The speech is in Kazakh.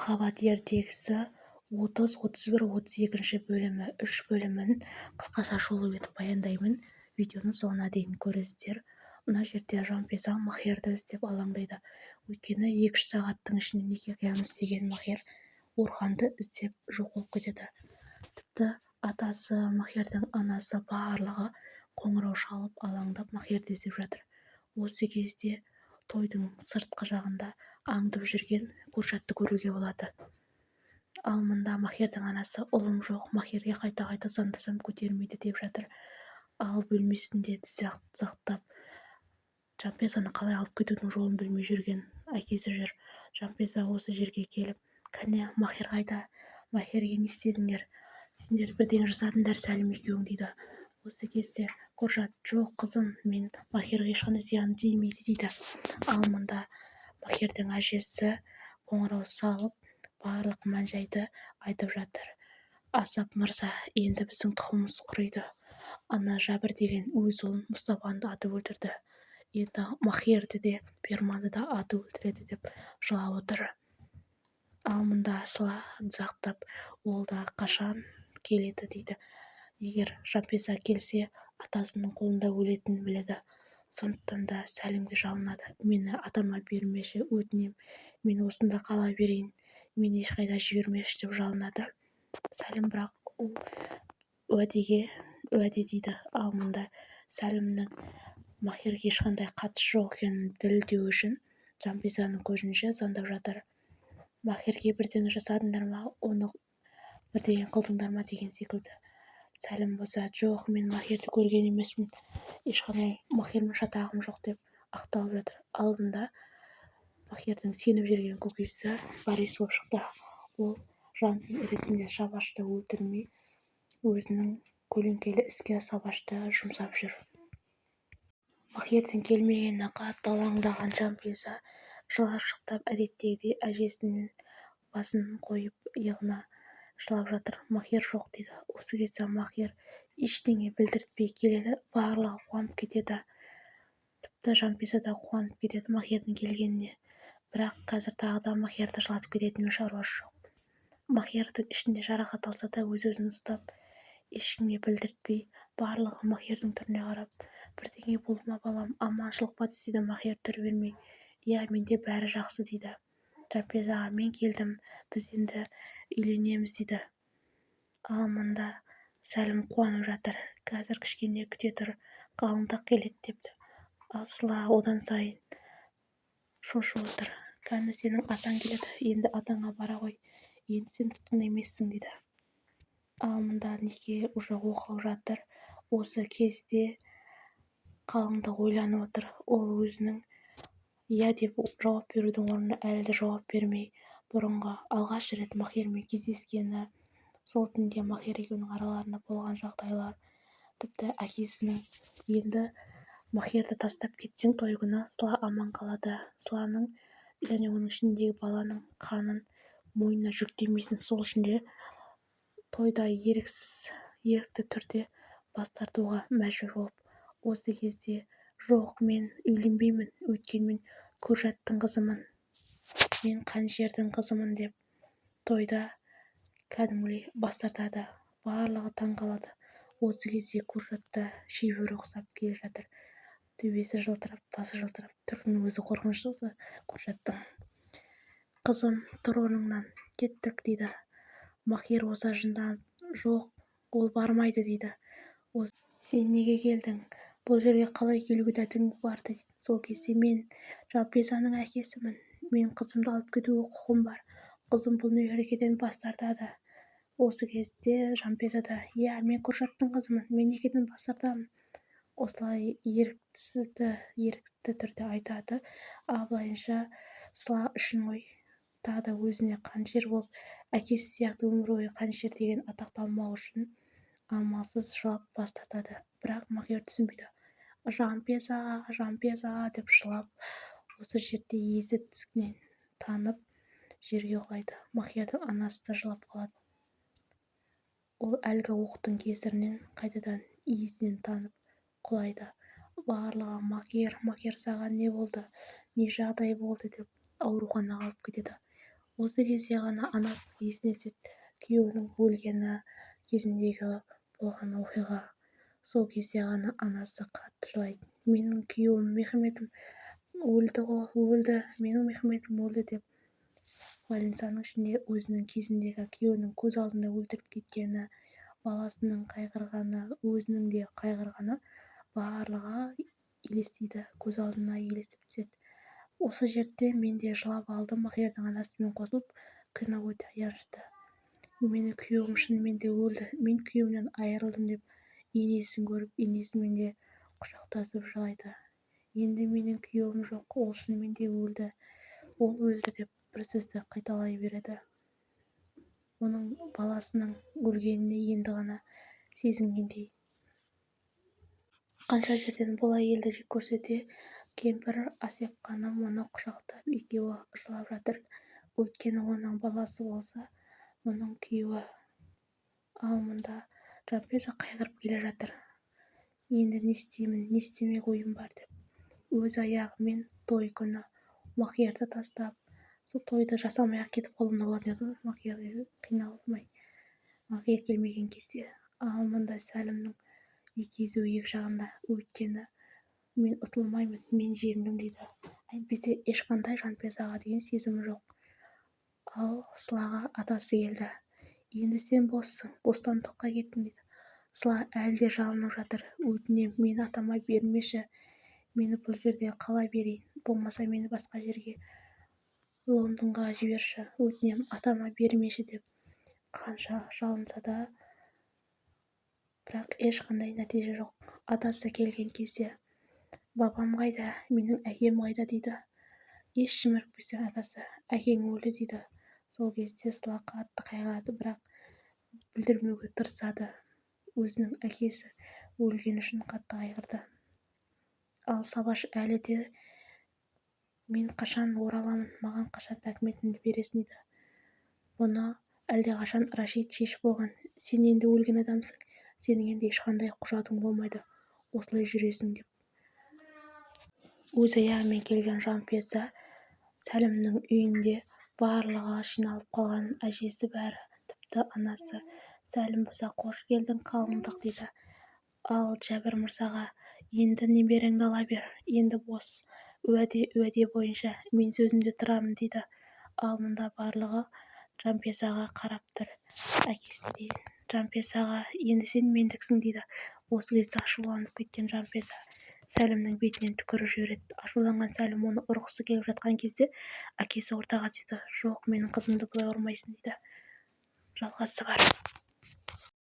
Махаббат ертегісі 30, 31, 32 бөлімі 3 бөлімін қысқаша шолу етіп баяндаймын. Видеоны соңына дейін көресіздер. Мына жерде Жанпеза Махерді іздеп алаңдайды. Өйткені 2 сағаттың ішінде неге қиямыз деген Махер Орханды іздеп жоқ болып кетеді. Тіпті атасы, Махердің анасы барлығы қоңырау шалып алаңдап Махерді іздеп жатыр. Осы кезде тойдың сыртқы жағында аңдып жүрген Куршатты көруге болады. Ал мұнда Махердің анасы ұлым жоқ, Махерге қайта-қайта звондасам көтермейді деп жатыр. Ал бөлмесінде тізақтап Жанпезаны қалай алып кетудің жолын білмей жүрген әкесі жүр. Жанпеза осы жерге келіп, кәне Махер қайда? Махерге не істедіңдер? Сендер бірден жасадыңдар Сәлім екеуің дейді. Осы кезде Куршат, жоқ қызым, мен Махерге ешқандай зиян тимейді дейді. Ал мұнда Махердің әжесі қоңырау салып барлық мән-жайды айтып жатыр. Асап мырза, енді біздің тұқымымыз құриды. Ана Жәбір деген өз ұлын Мұстапаны атып өлтірді. Енді Махерді де Перманды да атып өлтіреді деп жылап отыр. Ал мұнда Асла дзақтап, ол да қашан келеді дейді. Егер Жанпеза келсе, атасының қолында өлетінін біледі. Сондықтан да Сәлімге жалынады. Мені атама бермеші, өтінем. Мен осында қала берейін. Мен ешқайда жібермеші деп жалынады. Сәлім бірақ ол уәде дейді. Ал мұнда Сәлімнің Махерге ешқандай қатысы жоқ екенін дәлелдеу үшін Жанпезаның көзінше звондап жатыр. Махерге бірдеңе жасадыңдар ма, оны бірдеңе қылдыңдар ма деген секілді. Сәлім болса, жоқ, мен Махерді көрген емеспін, ешқандай Махермен шатағым жоқ деп ақталып жатыр. Ал бұнда Махердің сеніп жүрген көкесі Борис болып шықты. Ол жансыз ретінде Шабашты өлтірмей, өзінің көлеңкелі іске Шабашты жұмсап жүр. Махердің келмегеніне қатты алаңдаған Жанпеза жылап-шықтап әдеттегідей әжесінің басын қойып иығына жылап жатыр. Махер жоқ дейді. Осы кезде Махер ештеңе білдіртпей келеді, барлығы қуанып кетеді. Тіпті Жанпеза да қуанып кетеді Махердің келгеніне. Бірақ қазір тағы да Махерді жылатып кететінмен шаруасы жоқ. Махердің ішінде жарақат алса да өз-өзін ұстап, ешкімге білдіртпей, барлығы Махердің түріне қарап, бірдеңе болды ма балам, аманшылық па дейді Махер түр бермей. Иә, менде бәрі жақсы дейді. Жанпеза, мен келдім, біз енді үйленеміз дейді. Ал мұнда Сәлім қуанып жатыр. Қазір кішкене күте тұр, қалыңдық келеді депті. Асла одан сайын шошып отыр. Кәні сенің атаң келеді, енді атаңа бара ғой, енді сен тұтқын емессің дейді. Ал мұнда неге уже оқылып жатыр. Осы кезде қалыңдық ойланып отыр. Ол өзінің иә деп жауап берудің орнына әлі де жауап бермей, бұрынғы алғаш рет Махермен кездескені, сол түнде Махер екеуінің араларында болған жағдайлар, тіпті әкесінің енді Махерді тастап кетсең той күні Сыла аман қалады. Сыланың және оның ішіндегі баланың қанын мойнына жүктемейсің. Сол үшін де тойда ерікті түрде бас тартуға мәжбүр болып. Осы кезде жоқ, мен үйленбеймін, өйткені мен Куршаттың қызымын, мен Қанішердің қызымын деп тойда кәдімгідей бас тартады. Барлығы таң қалады. Осы кезде Куршатта шибөрі ұқсап келе жатыр. Төбесі жылтырап, басы жылтырап, түрінің өзі қорқынышты Куршаттың. Қызым, тұр орныңнан, кеттік дейді. Махер оса жынданып, жоқ, ол бармайды дейді. Сен неге келдің? Бұл жерге қалай келуге дәтің барды? Сол кезде мен Жанпезаның әкесімін. Мен қызымды алып кетуге құқым бар. Қызым бұл некеден бас тартады. Осы кезде Жанпеза да, иә, мен Куршаттың қызымын, мен некеден бас тартамын. Осылай ерікті түрде айтады. Абылайынша Сыла үшін ғой, тағы да өзіне Қанішер болып, әкесі сияқты өмір бойы Қанішер деген атақталмау үшін амалсыз жылап бас тартады. Бірақ Махер түсінбейді. Жанпеза, Жанпеза деп жылап, осы жерде есі түсінен танып жерге құлайды. Махердің анасы да жылап қалады. Ол әлгі оқтың кесірінен қайтадан иесінен танып құлайды. Барлығы Махер саған не болды, не жағдай болды деп ауруханаға алып кетеді. Осы кезде ғана анасын есіне түседі. Күйеуінің өлгені кезіндегі болған оқиға. Сол кезде ғана анасы қатты жылайды. Менің күйеуім Мехметім өлді ғой, өлді, менің Мехметім өлді деп больницаның ішінде өзінің кезіндегі күйеуінің көз алдында өлтіріп кеткені, баласының қайғырғаны, өзінің де қайғырғаны барлығы елестейді, көз алдына елестеп түседі. Осы жерде мен де жылап алдым, Махирдің анасымен қосылып, күні өте аянышты. Мені күйеуім шынымен де өлді, мен күйеуімнен айырылдым деп енесін көріп, енесімен де құшақтасып жылайды. Енді менің күйеуім жоқ, ол шынымен де өлді, ол өлді деп бір сөзді қайталай береді. Оның баласының өлгеніне енді ғана сезінгендей. Қанша жерден бұл әйелді жек көрсе де, кемпір Асеп ханым оны құшақтап екеуі жылап жатыр. Өйткені оның баласы болса, оның күйеуі. Ал мұнда Жампиза қайғырып келе жатыр. Енді не істеймін, не істемек ойым бар деп. Өз аяғымен той күні Махирді тастап, сол тойды жасамай-ақ кетіп қалуына болатын еді, Махир қиналмай, Махир келмеген кезде. Ал мұнда Сәлімнің екі езуі екі жағында. Өйткені мен ұтылмаймын, мен жеңдім дейді. Бізде ешқандай Жанпизаға деген сезімі жоқ. Ал Сылаға атасы келді. Енді сен боссың, бостандыққа кеттің дейді. Сыла әлде жалынып жатыр. Өтінем, мені атама бермеші. Мені бұл жерде қала берейін. Болмаса мені басқа жерге, Лондонға жіберші. Өтінем, атама бермеші деп қанша жалынса да, бірақ ешқандай нәтиже жоқ. Атасы келген кезде, бабам қайда, менің әкем қайда дейді. Еш жімірікпесе атасы, әкең өлді дейді. Сол кезде Сыла қатты қайғырады, бірақ білдірмеуге тырысады. Өзінің әкесі өлгені үшін қатты қайғырды. Ал Сабаш әлі де, мен қашан ораламын, маған қашан документімді бересің дейді. Бұны әлде қашан Рашид шешіп болған. Сен енді өлген адамсың, сенің енді ешқандай құжатың болмайды, осылай жүресің деп. Өз аяғымен келген Жанпиза Сәлімнің үйінде барлығы жиналып қалған, әжесі бәрі, тіпті анасы. Сәлім болса, қош келдің қалыңдық дейді. Ал Жәбір мырзаға, енді немереңді ала бер, енді бос, уәде бойынша мен сөзімде тұрамын дейді. Ал мұнда барлығы Жанпизаға қарап тұр. Әкесіндей Жанпизаға, енді сен мендіксің дейді. Осы кезде ашуланып кеткен Жанпиза Сәлімнің бетінен түкіріп жібереді. Ашуланған Сәлім оны ұрғысы келіп жатқан кезде әкесі ортаға түседі. Жоқ, менің қызымды бұлай ұрмайсың дейді. Жалғасы бар.